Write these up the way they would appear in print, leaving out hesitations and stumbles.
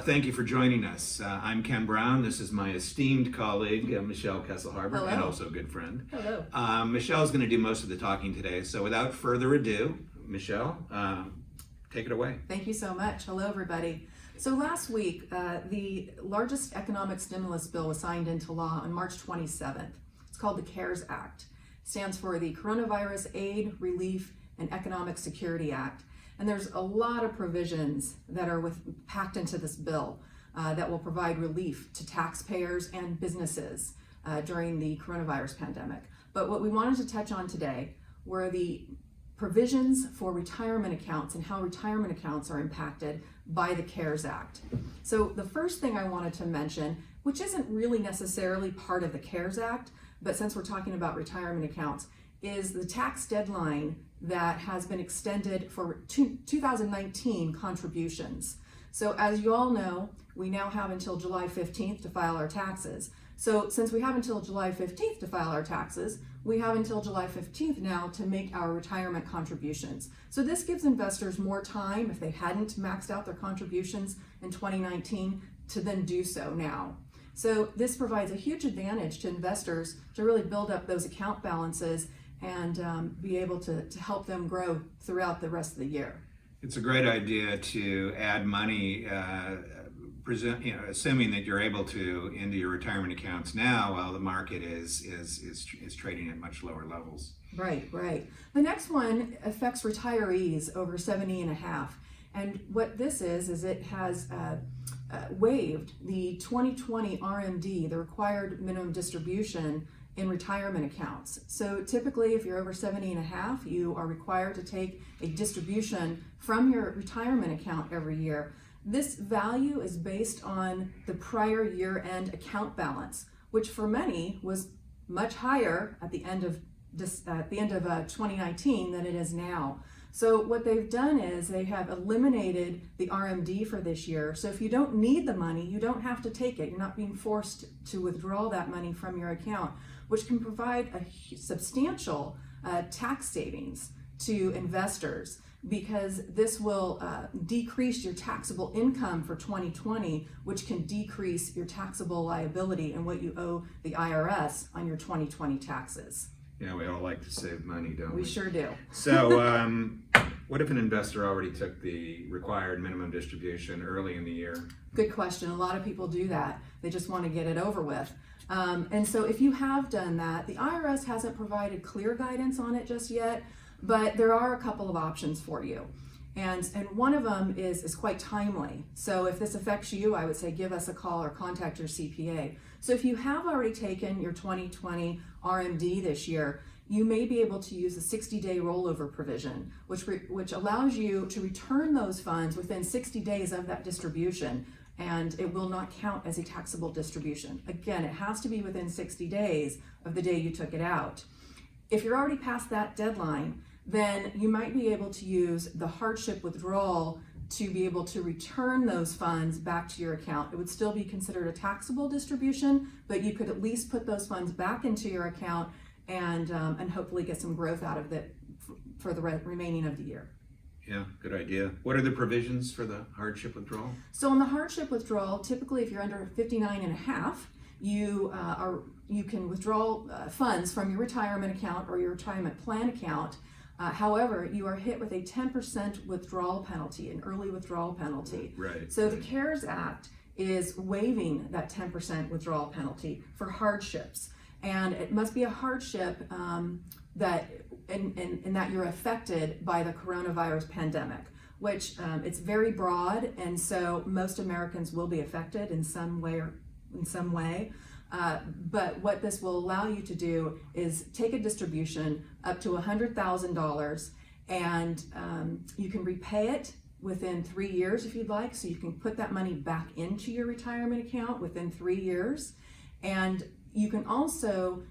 Thank you for joining us. I'm Ken Brown. This is my esteemed colleague, Michelle Kessel-Harbart, Hello. and also a good friend. Hello. Michelle's going to do most of the talking today, so without further ado, Michelle, take it away. Thank you so much. Hello, everybody. So last week, the largest economic stimulus bill was signed into law on March 27th. It's called the CARES Act. It stands for the Coronavirus Aid, Relief, and Economic Security Act. And there's a lot of provisions that are packed into this bill that will provide relief to taxpayers and businesses during the coronavirus pandemic. But what we wanted to touch on today were the provisions for retirement accounts and how retirement accounts are impacted by the CARES Act. So the first thing I wanted to mention, which isn't really necessarily part of the CARES Act, but since we're talking about retirement accounts, is the tax deadline that has been extended for 2019 contributions. So as you all know, we now have until July 15th to file our taxes. So since we have until July 15th to file our taxes, we have until July 15th now to make our retirement contributions. So this gives investors more time, if they hadn't maxed out their contributions in 2019, to then do so now. So this provides a huge advantage to investors to really build up those account balances and be able to help them grow throughout the rest of the year. It's a great idea to add money, assuming that you're able to, into your retirement accounts now while the market is trading at much lower levels. Right. The next one affects retirees over 70 and a half. And what this is it has waived the 2020 RMD, the required minimum distribution in retirement accounts. So typically, if you're over 70 and a half, you are required to take a distribution from your retirement account every year. This value is based on the prior year-end account balance, which for many was much higher at the end of 2019 than it is now. So what they've done is they have eliminated the RMD for this year. So if you don't need the money, you don't have to take it. You're not being forced to withdraw that money from your account, which can provide a substantial tax savings to investors, because this will decrease your taxable income for 2020, which can decrease your taxable liability and what you owe the IRS on your 2020 taxes. Yeah, we all like to save money, don't we? We sure do. So what if an investor already took the required minimum distribution early in the year? Good question. A lot of people do that. They just want to get it over with. And so if you have done that, the IRS hasn't provided clear guidance on it just yet, but there are a couple of options for you. And one of them is quite timely. So if this affects you, I would say give us a call or contact your CPA. So if you have already taken your 2020 RMD this year, you may be able to use a 60-day rollover provision, which allows you to return those funds within 60 days of that distribution, and it will not count as a taxable distribution. Again, it has to be within 60 days of the day you took it out. If you're already past that deadline, then you might be able to use the hardship withdrawal to be able to return those funds back to your account. It would still be considered a taxable distribution, but you could at least put those funds back into your account and hopefully get some growth out of it for the remaining of the year. Yeah, good idea. What are the provisions for the hardship withdrawal? So on the hardship withdrawal, typically if you're under 59 and a half, you can withdraw funds from your retirement account or your retirement plan account. However, you are hit with a 10% withdrawal penalty, an early withdrawal penalty. Right. So the CARES Act is waiving that 10% withdrawal penalty for hardships. And it must be a hardship that you're affected by the coronavirus pandemic, which it's very broad, and so most Americans will be affected in some way. But what this will allow you to do is take a distribution up to $100,000, and you can repay it within 3 years if you'd like. So you can put that money back into your retirement account within 3 years, and you can also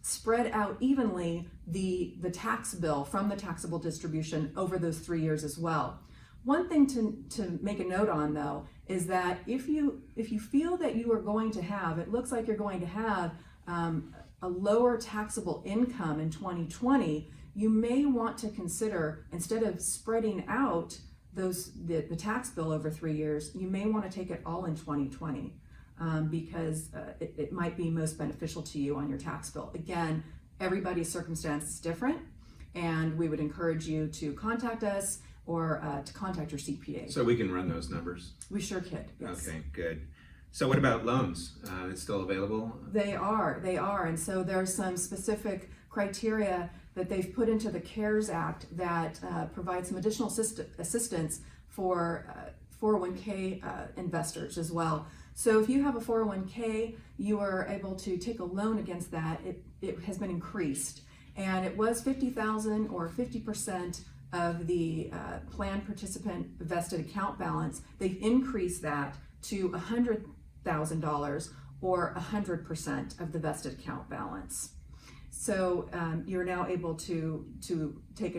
spread out evenly the tax bill from the taxable distribution over those 3 years as well. One thing to make a note on, though, is that if you feel that you are going to have, it looks like you're going to have a lower taxable income in 2020, you may want to consider, instead of spreading out the tax bill over 3 years, you may want to take it all in 2020 because it might be most beneficial to you on your tax bill. Again, everybody's circumstance is different, and we would encourage you to contact us or to contact your CPA. So we can run those numbers? We sure could, yes. Okay, good. So what about loans? It's still available? They are, and so there's some specific criteria that they've put into the CARES Act that provide some additional assistance for 401k investors as well. So if you have a 401k, you are able to take a loan against that. It has been increased, and it was $50,000 or 50% of the plan participant vested account balance. They've increased that to $100,000 or 100% of the vested account balance. So you're now able to take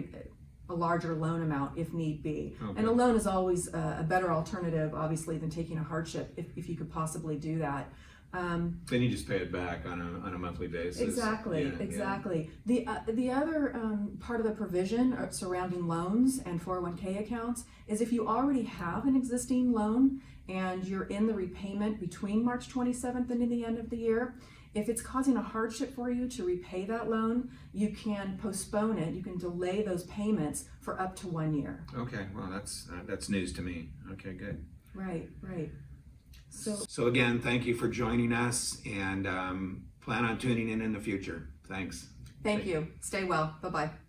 a larger loan amount if need be. Okay. And a loan is always a better alternative, obviously, than taking a hardship if you could possibly do that. Then you just pay it back on a monthly basis. Exactly, Yeah, exactly. Yeah. The other part of the provision surrounding loans and 401k accounts is if you already have an existing loan and you're in the repayment between March 27th and the end of the year, if it's causing a hardship for you to repay that loan, you can postpone it. You can delay those payments for up to 1 year. Okay, well, that's news to me. Okay, good. Right. So again, thank you for joining us, and plan on tuning in the future. Thanks. Thank you. Stay well. Bye-bye.